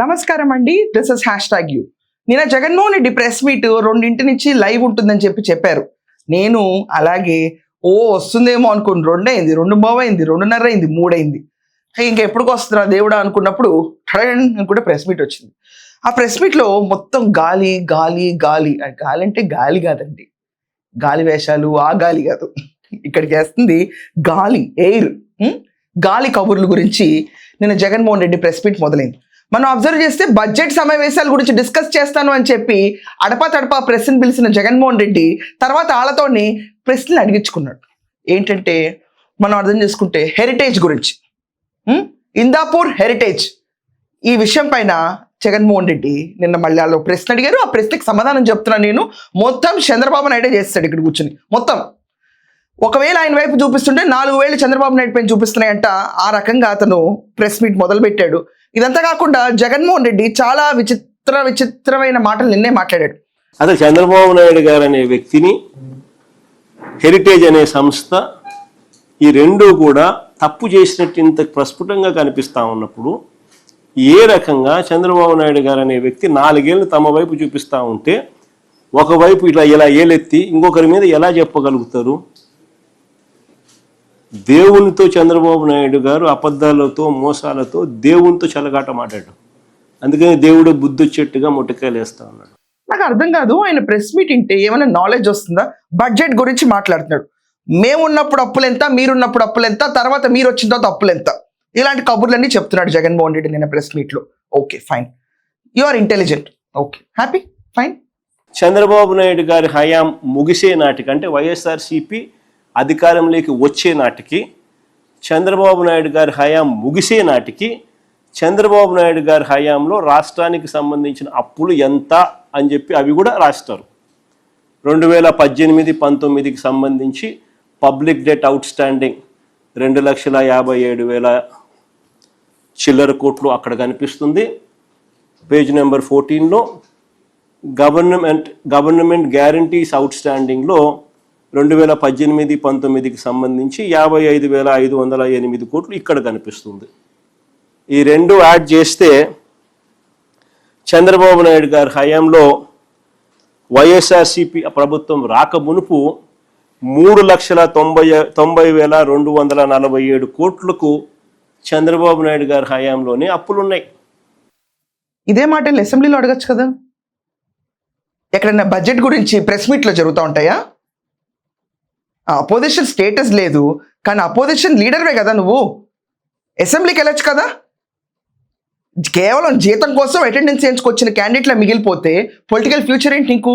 నమస్కారం అండి, this is #you. నిన్న జగన్మోహన్ రెడ్డి ప్రెస్ మీట్ 2 నుంచి లైవ్ ఉంటుందని చెప్పారు. నేను అలాగే వస్తుందేమో అనుకుని 2 అయింది, 2:15 అయింది, 2:30 అయింది, 3 అయింది. ఇంకా ఎప్పటికి వస్తుందా దేవుడా అనుకున్నప్పుడు కూడా ప్రెస్ మీట్ వచ్చింది. ఆ ప్రెస్ మీట్లో మొత్తం గాలి గాలి గాలి. గాలి అంటే గాలి కాదండి, గాలి వేషాలు ఆ గాలి కాదు. ఇక్కడికి వేస్తుంది గాలి, ఎయిర్. గాలి కబుర్ల గురించి నిన్న జగన్మోహన్ రెడ్డి ప్రెస్ మీట్ మొదలైంది. మనం అబ్జర్వ్ చేస్తే బడ్జెట్ సమావేశాల గురించి డిస్కస్ చేస్తాను అని చెప్పి అడపా తడపా ప్రెస్ని పిలిచిన జగన్మోహన్ రెడ్డి తర్వాత వాళ్ళతోని ప్రశ్నలు అడిగించుకున్నాడు. ఏంటంటే మనం అర్థం చేసుకుంటే హెరిటేజ్ గురించి, ఇందాపూర్ హెరిటేజ్ ఈ విషయం పైన జగన్మోహన్ రెడ్డి నిన్న మళ్ళీ వాళ్ళు ప్రశ్న అడిగారు. ఆ ప్రశ్నకి సమాధానం చెప్తున్నాను నేను. మొత్తం చంద్రబాబు నాయుడే చేస్తాడు ఇక్కడ కూర్చుని. మొత్తం ఒకవేళ ఆయన వైపు చూపిస్తుంటే 4 వేలు చంద్రబాబు నాయుడు పైన చూపిస్తున్నాయంట. ఆ రకంగా అతను ప్రెస్ మీట్ మొదలు పెట్టాడు. ఇదంతా కాకుండా జగన్మోహన్ రెడ్డి చాలా విచిత్రమైన మాటలు నిన్నే మాట్లాడాడు. అదే చంద్రబాబు నాయుడు గారు అనే వ్యక్తిని, హెరిటేజ్ అనే సంస్థ, ఈ రెండు కూడా తప్పు చేసినట్టు ఇంత ప్రస్ఫుటంగా కనిపిస్తా ఉన్నప్పుడు ఏ రకంగా చంద్రబాబు నాయుడు గారు అనే వ్యక్తి 4 ఏళ్ళు తమ వైపు చూపిస్తూ ఉంటే ఒకవైపు ఇలా ఏలెత్తి ఇంకొకరి మీద ఎలా చెప్పగలుగుతారు? దేవునితో చంద్రబాబు నాయుడు గారు అబద్ధాలతో మోసాలతో దేవునితో చెలగాట మాట్లాడు. అందుకని దేవుడు బుద్ధి వచ్చేట్టుగా మొట్టకాయలు వేస్తా ఉన్నాడు. నాకు అర్థం కాదు, ఆయన ప్రెస్ మీట్ ఇంటే ఏమైనా నాలెడ్జ్ వస్తుందా? బడ్జెట్ గురించి మాట్లాడుతున్నాడు. మేమున్నప్పుడు అప్పులెంత, మీరున్నప్పుడు అప్పులెంత, తర్వాత మీరు వచ్చిన తర్వాత అప్పులెంత, ఇలాంటి కబుర్లన్నీ చెప్తున్నాడు జగన్మోహన్ రెడ్డి నిన్న ప్రెస్ మీట్లో. Okay fine, you are intelligent, okay happy, fine. Chandrababu Naidu గారి హయాం ముగిసే నాటికి, అంటే వైఎస్ఆర్సీపీ అధికారంలోకి వచ్చే నాటికి, చంద్రబాబు నాయుడు గారి హయాం ముగిసే నాటికి చంద్రబాబు నాయుడు గారి హయాంలో రాష్ట్రానికి సంబంధించిన అప్పులు ఎంత అని చెప్పి అవి కూడా రాస్తారు. 2018-19కి సంబంధించి పబ్లిక్ డెట్ అవుట్ స్టాండింగ్ 2,57,000 చిల్లర కోట్లు అక్కడ కనిపిస్తుంది. పేజ్ నెంబర్ 14లో గవర్నమెంట్ గ్యారంటీస్ అవుట్ స్టాండింగ్లో 2018-19కి సంబంధించి 55,508 కోట్లు ఇక్కడ కనిపిస్తుంది. ఈ రెండు యాడ్ చేస్తే చంద్రబాబు నాయుడు గారి హయాంలో వైఎస్ఆర్సీపీ ప్రభుత్వం రాక మునుపు 3,90,247 కోట్లకు చంద్రబాబు నాయుడు గారి హయాంలోనే అప్పులున్నాయి. ఇదే మాటలు అసెంబ్లీలో అడగచ్చు కదా. ఎక్కడన్నా బడ్జెట్ గురించి ప్రెస్ మీట్లో జరుగుతూ ఉంటాయా? అపోజిషన్ స్టేటస్ లేదు, కానీ అపోజిషన్ లీడర్వే కదా నువ్వు. అసెంబ్లీకి వెళ్ళొచ్చు కదా. కేవలం జీతం కోసం అటెండెన్స్ చేయించుకొచ్చిన క్యాండిడేట్లా మిగిలిపోతే పొలిటికల్ ఫ్యూచర్ ఏంటి నీకు?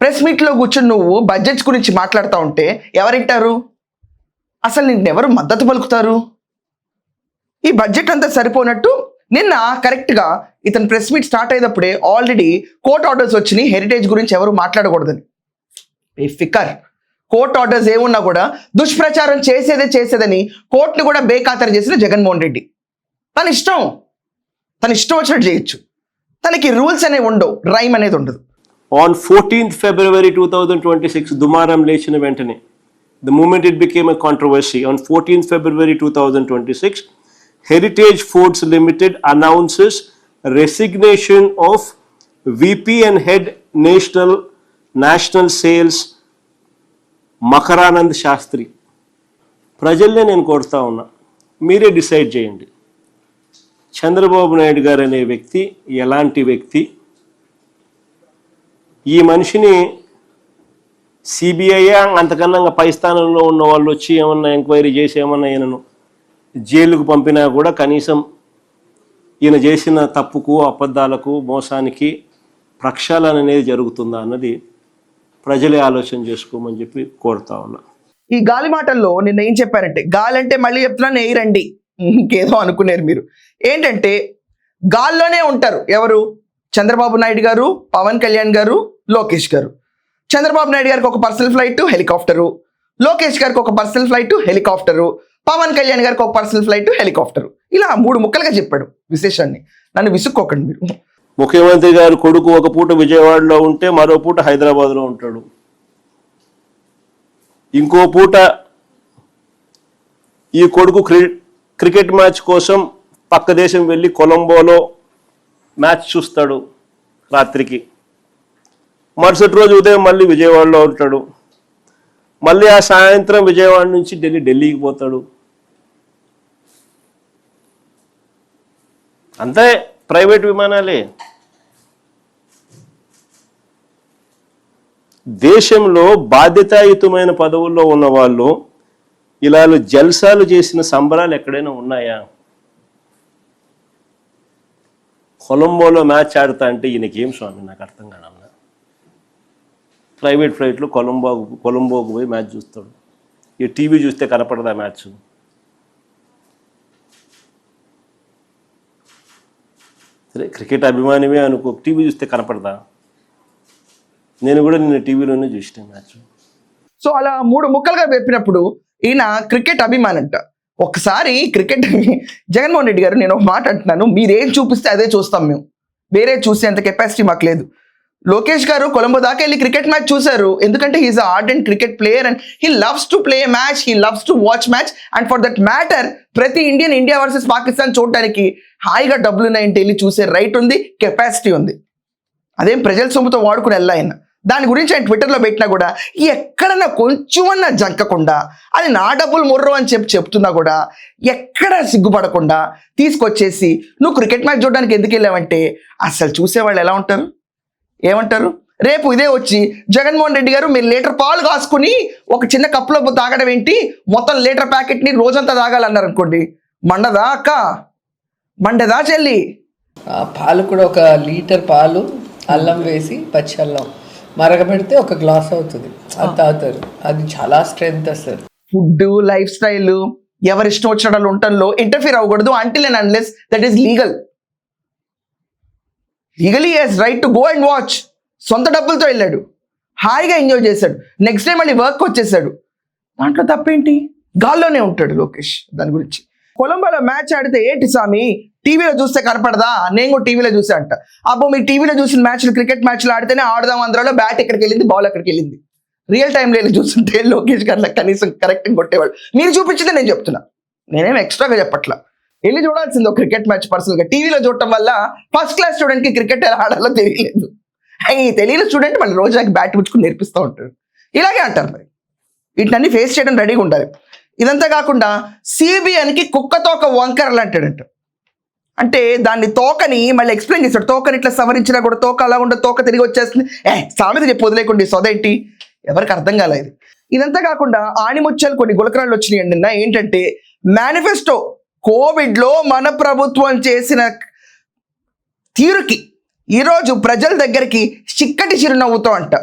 ప్రెస్ మీట్లో కూర్చొని నువ్వు బడ్జెట్స్ గురించి మాట్లాడుతూ ఉంటే ఎవరింటారు? అసలు నిన్ను ఎవరు మద్దతు పలుకుతారు? ఈ బడ్జెట్ అంతా సరిపోనట్టు నిన్న కరెక్ట్గా ఇతను ప్రెస్ మీట్ స్టార్ట్ అయ్యేటప్పుడే ఆల్రెడీ కోర్ట్ ఆర్డర్స్ వచ్చినాయి హెరిటేజ్ గురించి ఎవరు మాట్లాడకూడదని. ఫికర్ కోర్ట్ ఆర్డర్స్ ఏమున్నా కూడా దుష్ప్రచారం చేసేదని కోర్టును కూడా బేఖాతరు చేసిన జగన్మోహన్ రెడ్డి. తన ఇష్టం వచ్చినట్టు చేయొచ్చు. తనకి రూల్స్ అనేవి ఉండవు, రైమ్ అనేది ఉండదు. ఆన్ 14th February 2026 దుమారం లేచిన వెంటనే, the moment it became a controversy, on 14th February 2026 Heritage Foods Limited announces resignation of VP and Head National Sales మకరానంద్ Sastry. ప్రజల్నే నేను కోరుతా ఉన్నా, మీరే డిసైడ్ చేయండి. చంద్రబాబు నాయుడు గారు అనే వ్యక్తి ఎలాంటి వ్యక్తి? ఈ మనిషిని సిబిఐ అంతకన్నా పై స్థానంలో ఉన్న వాళ్ళు వచ్చి ఏమన్నా ఎంక్వైరీ చేసి ఏమన్నా ఈయనను జైలుకు పంపినా కూడా కనీసం ఈయన చేసిన తప్పుకు, అబద్ధాలకు, మోసానికి ప్రక్షాళన అనేది జరుగుతుందా అన్నది ప్రజలే ఆలోచన చేసుకోమని చెప్పి కోరుతా ఉన్నా. ఈ గాలి మాటల్లో నిన్న ఏం చెప్పారంటే, గాలి అంటే మళ్ళీ చెప్తున్నాను ఎయిరండి, ఇంకేదో అనుకున్నారు మీరు. ఏంటంటే గాల్లోనే ఉంటారు ఎవరు? చంద్రబాబు నాయుడు గారు, పవన్ కళ్యాణ్ గారు, లోకేష్ గారు. చంద్రబాబు నాయుడు గారికి ఒక పర్సనల్ ఫ్లైట్ హెలికాప్టరు, లోకేష్ గారికి ఒక personal flight helicopter, Pawan Kalyan గారికి ఒక పర్సనల్ ఫ్లైట్ హెలికాప్టరు. ఇలా 3 ముక్కలుగా చెప్పాడు విశేషాన్ని. నన్ను విసుక్కోకండి మీరు. ముఖ్యమంత్రి గారు కొడుకు ఒక పూట విజయవాడలో ఉంటే మరో పూట హైదరాబాద్లో ఉంటాడు. ఇంకో పూట ఈ కొడుకు క్రికెట్ మ్యాచ్ కోసం పక్క దేశం వెళ్ళి కొలంబోలో మ్యాచ్ చూస్తాడు రాత్రికి. మరుసటి రోజు ఉదయం మళ్ళీ విజయవాడలో ఉంటాడు. మళ్ళీ ఆ సాయంత్రం విజయవాడ నుంచి ఢిల్లీకి పోతాడు. అంతే, ప్రైవేట్ విమానాలే. దేశంలో బాధ్యతాయుతమైన పదవుల్లో ఉన్న వాళ్ళు ఇలా జల్సాలు చేసిన సంబరాలు ఎక్కడైనా ఉన్నాయా? కొలంబోలో మ్యాచ్ ఆడుతా అంటే ఈయనకేం స్వామి, నాకు అర్థం కాదన్నా. ప్రైవేట్ ఫ్లైట్లో కొలంబోకు పోయి మ్యాచ్ చూస్తాడు. ఈ టీవీ చూస్తే కనపడదా మ్యాచ్? సరే, క్రికెట్ అభిమానివే అనుకో, టీవీ చూస్తే కనపడదా? నేను కూడా నిన్న టీవీలోనే చూసిన మ్యాచ్. సో అలా 3 ముక్కలుగా చెప్పినప్పుడు ఈయన క్రికెట్ అభిమానంట. ఒకసారి క్రికెట్ జగన్మోహన్ రెడ్డి గారు, నేను ఒక మాట అంటున్నాను, మీరేం చూపిస్తే అదే చూస్తాం మేము, వేరే చూసే అంత కెపాసిటీ మాకు లేదు. లోకేష్ గారు కొలంబో దాకా వెళ్ళి క్రికెట్ మ్యాచ్ చూశారు, ఎందుకంటే he is a ardent cricket player and he loves to play match, he loves to watch match. And for that matter ప్రతి ఇండియా వర్సెస్ పాకిస్తాన్ చూడటానికి హాయిగా డబ్బులు ఉన్నాయంటే వెళ్ళి చూసే రైట్ ఉంది, కెపాసిటీ ఉంది. అదేం ప్రజల సొమ్ముతో వాడుకుని వెళ్ళాయన. దాని గురించి ఆయన ట్విట్టర్లో పెట్టినా కూడా ఎక్కడన్నా కొంచెమన్నా జంకకుండా, అది నా డబ్బులు మొర్రు అని చెప్తున్నా కూడా ఎక్కడ సిగ్గుపడకుండా తీసుకొచ్చేసి నువ్వు క్రికెట్ మ్యాచ్ చూడడానికి ఎందుకు వెళ్ళావంటే అసలు చూసేవాళ్ళు ఎలా ఉంటారు, ఏమంటారు? రేపు ఇదే వచ్చి జగన్మోహన్ రెడ్డి గారు మీరు లీటర్ పాలు కాసుకుని ఒక చిన్న కప్పులో తాగడం ఏంటి, మొత్తం లీటర్ ప్యాకెట్ని రోజంతా తాగాలన్నారు అనుకోండి, మండదా అక్క, మండదా చెల్లి? పాలు కూడా ఒక లీటర్ పాలు అల్లం వేసి పచ్చి అల్లం మరగబెడితే ఒక గ్లాస్ అవుతుంది, అది తాగుతారు. అది చాలా స్ట్రెంగ్త్ అసలు. ఫుడ్, లైఫ్ స్టైల్, ఎవరి ఇష్టం వచ్చిన ఉండటంలో ఇంటర్ఫీర్ అవ్వకూడదు until and unless that is legal. Legally he's right to go and watch. సొంత డబ్బులతో వెళ్ళాడు, హాయిగా ఎంజాయ్ చేశాడు, నెక్స్ట్ డే మళ్ళీ వర్క్ వచ్చేసాడు, దాంట్లో తప్పేంటి? గాల్లోనే ఉంటాడు లోకేష్. దాని గురించి కొలంబోలో మ్యాచ్ ఆడితే ఏంటి స్వామి టీవీలో చూస్తే కనపడదా, నేను కూడా టీవీలో చూసా అంట. అబ్బో మీరు టీవీలో చూసిన మ్యాచ్లు, క్రికెట్ మ్యాచ్లు ఆడితేనే ఆడదాం అందరిలో, బ్యాట్ ఎక్కడికి వెళ్ళింది, బాల్ ఎక్కడికి వెళ్ళింది. రియల్ టైంలో వెళ్ళి చూస్తుంటే లోకేష్ గారు కనీసం కరెక్ట్గా కొట్టేవాడు. మీరు చూపించిందే నేను చెప్తున్నా, నేనేం ఎక్స్ట్రాగా చెప్పట్లా. వెళ్ళి చూడాల్సింది ఒక క్రికెట్ మ్యాచ్ పర్సనల్గా. టీవీలో చూడటం వల్ల ఫస్ట్ క్లాస్ స్టూడెంట్కి క్రికెట్ ఎలా ఆడాలో తెలియలేదు, ఈ తెలియని స్టూడెంట్ మళ్ళీ రోజుకి బ్యాట్ పుచ్చుకుని నేర్పిస్తూ ఉంటాడు. ఇలాగే అంటారు. మరి వీటిని ఫేస్ చేయడం రెడీగా ఉండాలి. ఇదంతా కాకుండా సిబిఎన్కి కుక్కతో ఒక వంకరలు అంటాడంట. అంటే దాన్ని తోకని మళ్ళీ ఎక్స్ప్లెయిన్ చేశాడు. తోకని ఇట్లా సవరించినా కూడా తోక అలా ఉండదు, తోక తిరిగి వచ్చేస్తుంది. సామెత చెప్పి వదిలేకుండా సొదేంటి, ఎవరికి అర్థం కాలేదు. ఇదంతా కాకుండా ఆణిముత్యాలు కొన్ని గులకరాళ్ళు వచ్చినాయి నిన్న. ఏంటంటే మేనిఫెస్టో, కోవిడ్లో మన ప్రభుత్వం చేసిన తీరుకి ఈరోజు ప్రజల దగ్గరికి చిక్కటి చిరునవ్వుతో అంట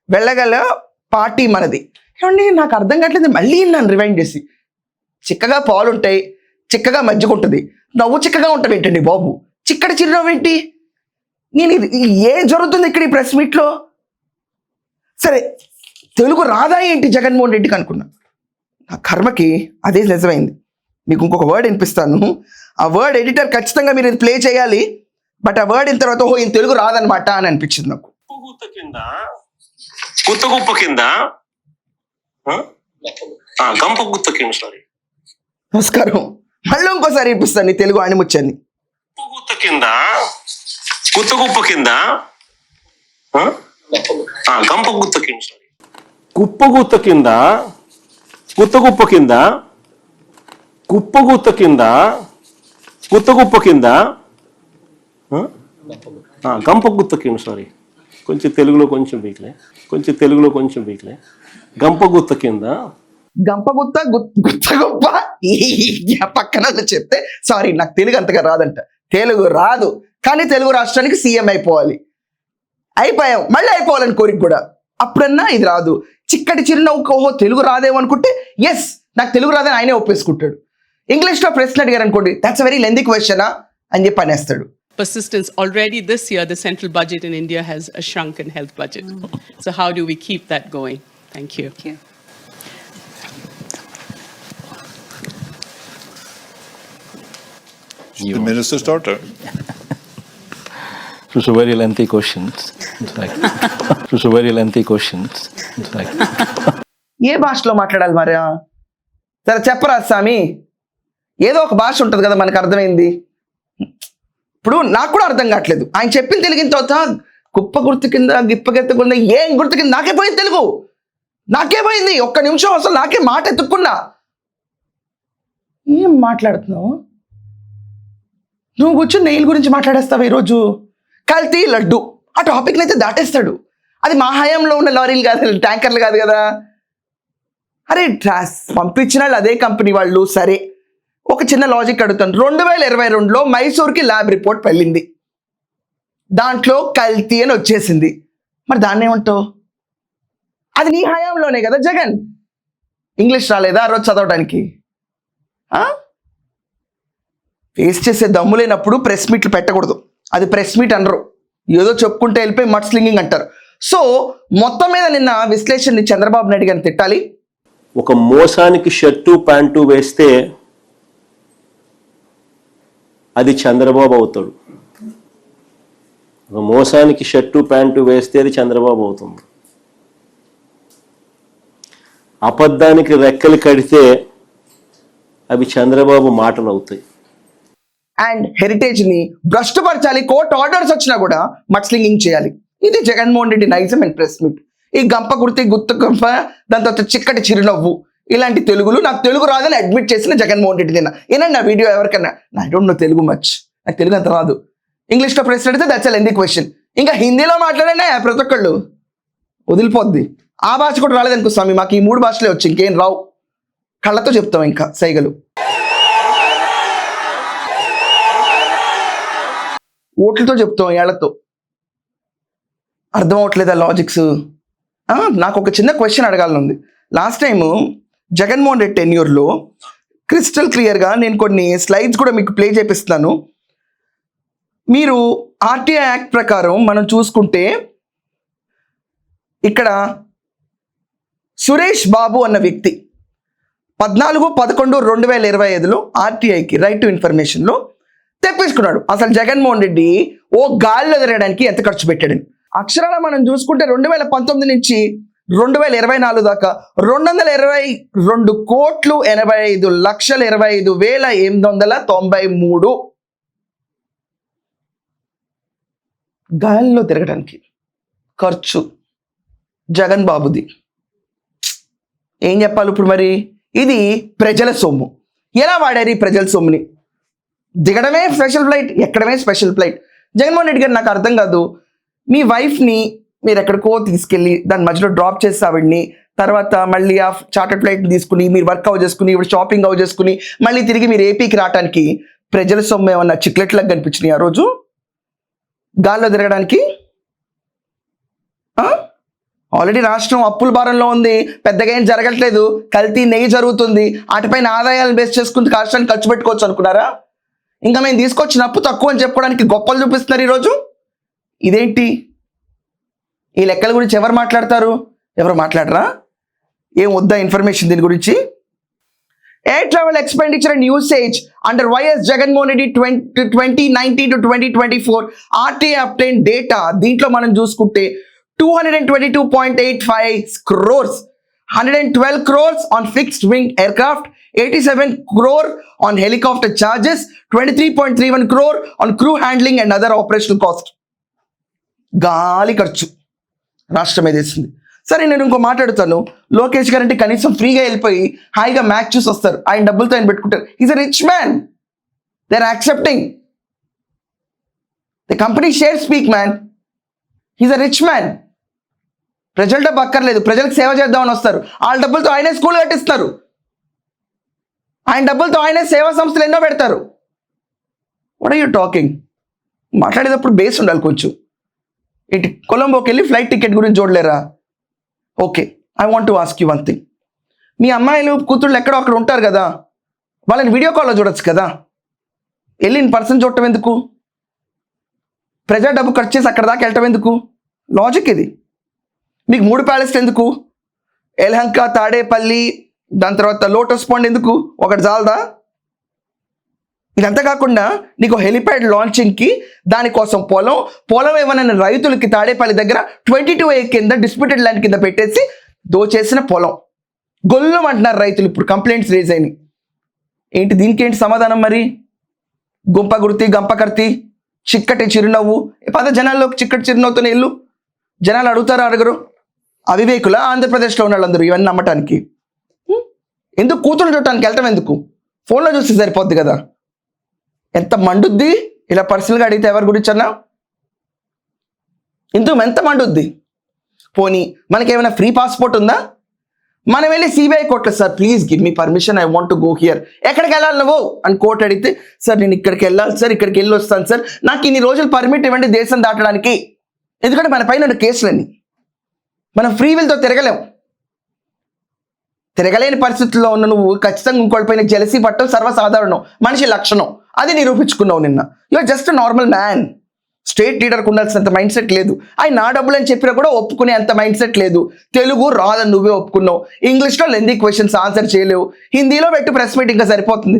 వెళ్ళగల పార్టీ మనది. ఏమండి నాకు అర్థం కావట్లేదు, మళ్ళీ నన్ను రివైండ్ చేసి, చిక్కగా పాలు ఉంటాయి, చిక్కగా మజ్జిగుంటుంది, నవ్వు చిక్కగా ఉంటుంది ఏంటండి బాబు, చిక్కటి చిరునవ్వు ఏంటి? నేను ఏం జరుగుతుంది ఇక్కడ ఈ ప్రెస్ మీట్లో? సరే తెలుగు రాదా ఏంటి జగన్మోహన్ రెడ్డికి అనుకున్నా. నా కర్మకి అదే నిజమైంది. మీకు ఇంకొక వర్డ్ వినిపిస్తాను, ఆ వర్డ్ ఎడిటర్ ఖచ్చితంగా మీరు ఇది ప్లే చేయాలి. బట్ ఆ వర్డ్ అయిన తర్వాత ఓహో ఈయన తెలుగు రాదనమాట అని అనిపించింది నాకు. గుత్త కింద గంప గుత్త కింద, సారీ నమస్కారం, మళ్ళీ ఇంకోసారి వినిపిస్తాను నీ తెలుగు ఆణిముత్యాన్ని. గుత్త కింద గుత్త కింద గంప గుత్త కింద, సారీ గుత్త కింద గుత్త కింద గుత్త కింద కింద గంప గుత్త కింద, సారీ కొంచెం తెలుగులో కొంచెం వీక్లే, గంప గుత్త కింద, గంప గుత్త గుత్త గొప్ప పక్కన చెప్తే సారీ నాకు తెలుగు అంతగా రాదంట. తెలుగు రాదు కానీ తెలుగు రాష్ట్రానికి సీఎం అయిపోయాం, మళ్ళీ అయిపోవాలని కోరిక కూడా. అప్పుడన్నా ఇది రాదు, చిక్కటి చిరునవ్వు, ఓహో తెలుగు రాదేమో అనుకుంటే ఎస్ నాకు తెలుగు రాదని ఆయనే ఒప్పేసుకుంటాడు. ఇంగ్లీష్లో ప్రశ్న అడిగారు అనుకోండి, దట్స్ అ వెరీ లెందీ క్వశ్చనా అని చెప్పి అనేస్తాడు. Persistence. Already this year, the central budget in India has a shrunken health budget. So how do we keep that going? Thank you. Thank you. The minister starter. It was a very lengthy question. It was a very lengthy question. ఏ భాషలో మాట్లాడాలి మరి? సరే చెప్పరా స్వామి, ఏదో ఒక భాష ఉంటుంది కదా మనకు అర్థమైంది. ఇప్పుడు నాకు కూడా అర్థం కావట్లేదు. ఆయన చెప్పిన తెలిగిన తర్వాత కుప్ప గుర్తు కింద గిప్పగెత్త కింద ఏం గుర్తు కింద నాకే పోయింది తెలుగు, నాకే పోయింది. ఒక్క నిమిషం అసలు నాకే మాట ఎత్తుక్కున్నా. ఏం మాట్లాడుతున్నావు నువ్వు? కూర్చొని నెయిల్ గురించి మాట్లాడేస్తావు ఈరోజు. కల్తీ లడ్డు ఆ టాపిక్ని అయితే దాటేస్తాడు. అది మా హయాంలో ఉన్న లారీలు కాదు, ట్యాంకర్లు కాదు కదా. అరే పంపించిన వాళ్ళు అదే కంపెనీ వాళ్ళు. సరే, ఒక చిన్న లాజిక్ అడుగుతాను. 2022లో మైసూర్కి ల్యాబ్ రిపోర్ట్ వెళ్ళింది, దాంట్లో కల్తీ అని వచ్చేసింది. మరి దాన్ని ఏమంటావు? అది నీ హయాంలోనే కదా జగన్. ఇంగ్లీష్ రాలేదా ఆ రోజు చదవడానికి? ఫేస్ చేసే దమ్ము లేనప్పుడు ప్రెస్ మీట్లు పెట్టకూడదు. అది ప్రెస్ మీట్ అనరు, ఏదో చెప్పుకుంటే వెళ్ళిపోయి మట్ స్లింగింగ్ అంటారు. సో మొత్తం మీద నిన్న విశ్లేషణని చంద్రబాబు నాయుడు గారిని తిట్టాలి. ఒక మోసానికి షర్టు ప్యాంటు వేస్తే అది చంద్రబాబు అవుతాడు. ఒక మోసానికి షర్టు ప్యాంటు వేస్తే అది చంద్రబాబు అవుతుంది. అబద్ధానికి రెక్కలు కడితే అవి చంద్రబాబు మాటలు అవుతాయి. అండ్ హెరిటేజ్ని భ్రష్టుపరచాలి, కోర్టు ఆర్డర్స్ వచ్చినా కూడా మట్ స్లింగింగ్ చేయాలి. ఇది జగన్మోహన్ రెడ్డి నైజం అండ్ ప్రెస్ మీట్. ఈ గంప గుర్తి గుత్తు గంప, దాని తర్వాత చిక్కటి చిరునవ్వు, ఇలాంటి తెలుగులు నాకు తెలుగు రాదని అడ్మిట్ చేసిన జగన్మోహన్ రెడ్డి నిన్న. ఏనండి నా వీడియో ఎవరికన్నా, I don't know Telugu much, నాకు తెలుగు అంత రాదు. ఇంగ్లీష్లో ప్రశ్న అడిగితే దట్స్ ఎ లెందీ క్వశ్చన్. ఇంకా హిందీలో మాట్లాడనే ప్రతి ఒక్కళ్ళు వదిలిపోద్ది. ఆ భాష కూడా రాలేదనుకో స్వామి, మాకు ఈ 3 భాషలే వచ్చి ఇంకేం రావు. కళ్ళతో చెప్తాం ఇంకా సైగలు. ఓట్లతో చెప్తాం, ఏళ్లతో. అర్థం అవట్లేదా లాజిక్స్? నాకు ఒక చిన్న క్వశ్చన్ అడగాలని ఉంది. లాస్ట్ టైము జగన్మోహన్ రెడ్డి టెన్యూర్లో క్రిస్టల్ క్లియర్గా నేను కొన్ని స్లైడ్స్ కూడా మీకు ప్లే చేపిస్తున్నాను. మీరు ఆర్టీఐ యాక్ట్ ప్రకారం మనం చూసుకుంటే ఇక్కడ సురేష్ బాబు అన్న వ్యక్తి 14/11/2025లో ఆర్టీఐకి రైట్ టు ఇన్ఫర్మేషన్లో తెప్పించుకున్నాడు. అసలు జగన్మోహన్ రెడ్డి ఓ గాలిలో తిరగడానికి ఎంత ఖర్చు పెట్టాడని అక్షరాల మనం చూసుకుంటే 2019 నుంచి 2024 దాకా 222,85,25,893 గాలిలో తిరగడానికి ఖర్చు జగన్ బాబుది. ఏం చెప్పాలి ఇప్పుడు మరి? ఇది ప్రజల సొమ్ము. ఎలా వాడారు ఈ ప్రజల సొమ్ముని? దిగడమే స్పెషల్ ఫ్లైట్, ఎక్కడమే స్పెషల్ ఫ్లైట్. జగన్మోహన్ రెడ్డి గారు నాకు అర్థం కాదు, మీ వైఫ్ని మీరు ఎక్కడికో తీసుకెళ్ళి దాని మధ్యలో డ్రాప్ చేసి ఆవిడ్ని, తర్వాత మళ్ళీ ఆ చార్టర్డ్ ఫ్లైట్ని తీసుకుని మీరు వర్క్ అవుట్ చేసుకుని ఇప్పుడు షాపింగ్ అవుట్ చేసుకుని మళ్ళీ తిరిగి మీరు ఏపీకి రావడానికి ప్రజల సొమ్ము ఏమన్నా చిక్లెట్లకు కనిపించినాయి ఆ రోజు గాల్లో తిరగడానికి? ఆల్రెడీ రాష్ట్రం అప్పుల భారంలో ఉంది, పెద్దగా ఏం జరగట్లేదు, కల్తీ నెయ్యి జరుగుతుంది, వాటిపైన ఆదాయాలను బేస్ చేసుకుని రాష్ట్రాన్ని ఖర్చు పెట్టుకోవచ్చు అనుకున్నారా? ఇంకా మేము తీసుకొచ్చిన అప్పు తక్కువ అని చెప్పుకోవడానికి గొప్పలు చూపిస్తున్నారు ఈరోజు. ఇదేంటి? ఈ లెక్కల గురించి ఎవరు మాట్లాడతారు? ఎవరు మాట్లాడరా? ఏం వద్దా ఇన్ఫర్మేషన్ దీని గురించి? Air travel expenditure and usage under YS Jaganmohan Reddy 2019 to 2024 RTI obtained data. దీంట్లో మనం చూసుకుంటే 222.85 crores, 112 crores on fixed wing aircraft, 87 crore on helicopter charges, 23.31 crore on crew handling and other operational cost. గాలి ఖర్చు రాష్ట్రం మీద వేస్తుంది. సరే, నేను ఇంకో మాట్లాడుతాను. లోకేష్ గారు అంటే కనీసం ఫ్రీగా వెళ్ళిపోయి హాయిగా మ్యాచ్ చూసి వస్తారు, ఆయన డబ్బులతో ఆయన పెట్టుకుంటారు. Is a rich man, they are accepting the company share speak man. Is a rich man. ప్రజల డబ్బు అక్కర్లేదు, ప్రజలకు సేవ చేద్దామని వస్తారు. వాళ్ళ డబ్బులతో ఆయనే స్కూల్ కట్టిస్తారు, ఆయన డబ్బులతో ఆయనే సేవా సంస్థలు ఎన్నో పెడతారు. What are you talking? మాట్లాడేటప్పుడు బేస్ ఉండాలి కొంచెం. ఇటు కొలంబోకి వెళ్ళి ఫ్లైట్ టికెట్ గురించి చూడలేరా? Okay, I want to ask you one thing. మీ అమ్మాయిలు కూతుళ్ళు ఎక్కడో అక్కడ ఉంటారు కదా, వాళ్ళని వీడియో కాల్లో చూడొచ్చు కదా, వెళ్ళి ఇన్ పర్సన్ చూడటం ఎందుకు? ప్రజా డబ్బు ఖర్చు చేసి అక్కడ దాకా వెళ్ళటం ఎందుకు? లాజిక్ ఇది. మీకు 3 ప్యాలెస్లు ఎందుకు? ఎల్హంక, తాడేపల్లి, దాని తర్వాత లోటస్ పాండ్ ఎందుకు? ఒకటి చాలదా? ఇదంతా కాకుండా నీకు హెలిప్యాడ్ లాంచింగ్కి దానికోసం పొలం ఏమన్నా రైతులకి తాడేపల్లి దగ్గర 22A కింద డిస్ప్యూటెడ్ ల్యాండ్ కింద పెట్టేసి దోచేసిన పొలం గొల్లం అంటున్నారు రైతులు. ఇప్పుడు కంప్లైంట్స్ రేజ్ అయినాయి. ఏంటి దీనికి ఏంటి సమాధానం? మరి గుంప గుర్తి గంప కర్తి చిక్కటి చిరునవ్వు పద జనాల్లోకి చిక్కటి చిరునవ్వుతోనే ఇల్లు. జనాలు అడుగుతారా అడగరు? అవివేకుల ఆంధ్రప్రదేశ్లో ఉన్న వాళ్ళందరూ ఇవన్నీ నమ్మటానికి. ఎందుకు కూతురు చూడటానికి వెళ్ళటం ఎందుకు? ఫోన్లో చూస్తే సరిపోద్ది కదా. ఎంత మండుద్ది ఇలా పర్సనల్గా అడిగితే ఎవరి గురించి అన్నా ఎందుకు ఎంత మండుద్ది? పోనీ మనకేమైనా ఫ్రీ పాస్పోర్ట్ ఉందా? మనం వెళ్ళి సిబిఐ కోర్టులో sir please give me permission, I want to go here. ఎక్కడికి వెళ్ళాలి నువ్వు అని కోర్టు అడిగితే సార్ నేను ఇక్కడికి వెళ్ళాలి సార్, ఇక్కడికి వెళ్ళి వస్తాను సార్, నాకు ఇన్ని రోజులు పర్మిట్ ఇవ్వండి దేశం దాటడానికి. ఎందుకంటే మన పైన ఉన్న కేసులన్నీ మనం ఫ్రీ విల్తో తిరగలేం. తిరగలేని పరిస్థితుల్లో ఉన్న నువ్వు ఖచ్చితంగా ఇంకోటిపైన జెలసీ పట్టడం సర్వసాధారణం, మనిషి లక్షణం. అది నిరూపించుకున్నావు నిన్న. You're just normal man. State లీడర్కి ఉండాల్సినంత మైండ్ సెట్ లేదు. ఆయన నా డబ్బులు అని చెప్పినా కూడా ఒప్పుకునే అంత మైండ్ సెట్ లేదు. తెలుగు రాదని నువ్వే ఒప్పుకున్నావు. ఇంగ్లీష్లో లెందీ క్వశ్చన్స్ ఆన్సర్ చేయలేవు. హిందీలో పెట్టు ప్రెస్ మీట్ ఇంకా సరిపోతుంది.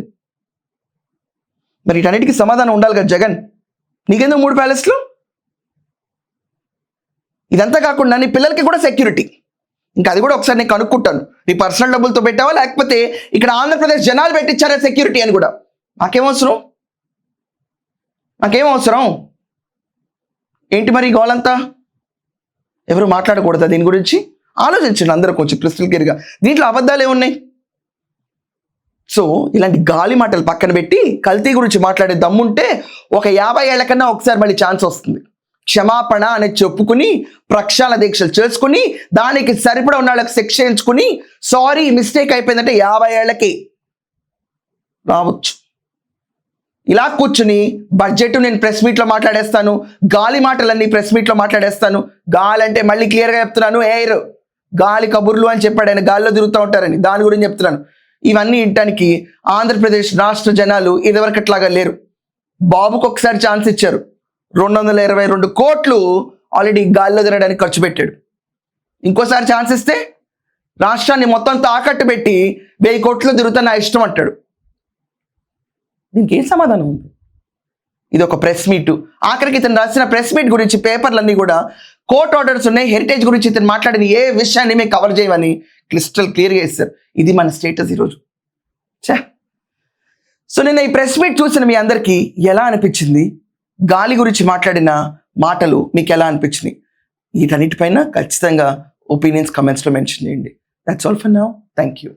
మరి వీటన్నిటికీ సమాధానం ఉండాలి కదా జగన్. నీకెందుకు 3 ప్యాలెస్లు? ఇదంతా కాకుండా నీ పిల్లలకి కూడా సెక్యూరిటీ. ఇంకా అది కూడా ఒకసారి నేను కనుక్కుంటాను. నీ పర్సనల్ డబ్బులతో పెట్టావా లేకపోతే ఇక్కడ ఆంధ్రప్రదేశ్ జనాలు పెట్టించారా సెక్యూరిటీ అని కూడా. నాకేం అవసరం ఏంటి మరి గోలంతా? ఎవరు మాట్లాడకూడదా దీని గురించి? ఆలోచించండి అందరూ కొంచెం క్రిస్టల్ క్లియర్గా. దీంట్లో అబద్ధాలు ఏమున్నాయి? సో ఇలాంటి గాలి మాటలు పక్కన పెట్టి కల్తీ గురించి మాట్లాడే దమ్ముంటే ఒక 50 ఏళ్ల కన్నా ఒకసారి మళ్ళీ ఛాన్స్ వస్తుంది. క్షమాపణ అనేది చెప్పుకుని ప్రక్షాళన దీక్షలు చేసుకుని దానికి సరిపడా ఉన్న వాళ్ళకి శిక్ష ఎంచుకుని సారీ మిస్టేక్ అయిపోయిందంటే 50 ఏళ్ళకి రావచ్చు. ఇలా కూర్చుని బడ్జెట్ నేను ప్రెస్ మీట్లో మాట్లాడేస్తాను, గాలి మాటలన్నీ ప్రెస్ మీట్లో మాట్లాడేస్తాను. గాలి అంటే మళ్ళీ క్లియర్గా చెప్తున్నాను, ఎయిర్ గాలి కబుర్లు అని చెప్పాడు ఆయన, గాలిలో తిరుగుతూ ఉంటారని, దాని గురించి చెప్తున్నాను. ఇవన్నీ వినటానికి ఆంధ్రప్రదేశ్ రాష్ట్ర జనాలు ఇదివరకట్లాగా లేరు. బాబుకు ఒకసారి ఛాన్స్ ఇచ్చారు. 222 కోట్లు ఆల్రెడీ గాలిలో తిరగడానికి ఖర్చు పెట్టాడు. ఇంకోసారి ఛాన్స్ ఇస్తే రాష్ట్రాన్ని మొత్తం తాకట్టు పెట్టి 1000 కోట్లు తిరుగుతా నా ఇష్టం అంటాడు. దీనికి ఏం సమాధానం ఉంది? ఇది ఒక ప్రెస్ మీటు. ఆఖరికి ఇతను రాసిన ప్రెస్ మీట్ గురించి పేపర్లన్నీ కూడా కోర్ట్ ఆర్డర్స్ ఉన్నాయి. హెరిటేజ్ గురించి ఇతను మాట్లాడిన ఏ విషయాన్ని మేము కవర్ చేయమని క్లిస్టల్ క్లియర్గా ఇస్తారు. ఇది మన స్టేటస్ ఈరోజు. సో నేను ఈ ప్రెస్ మీట్ చూసిన మీ అందరికీ ఎలా అనిపించింది? గాలి గురించి మాట్లాడిన మాటలు మీకు ఎలా అనిపించినాయి? వీటన్నిటిపైన ఖచ్చితంగా ఒపీనియన్స్ కమెంట్స్లో మెన్షన్ చేయండి. That's all for now. Thank you.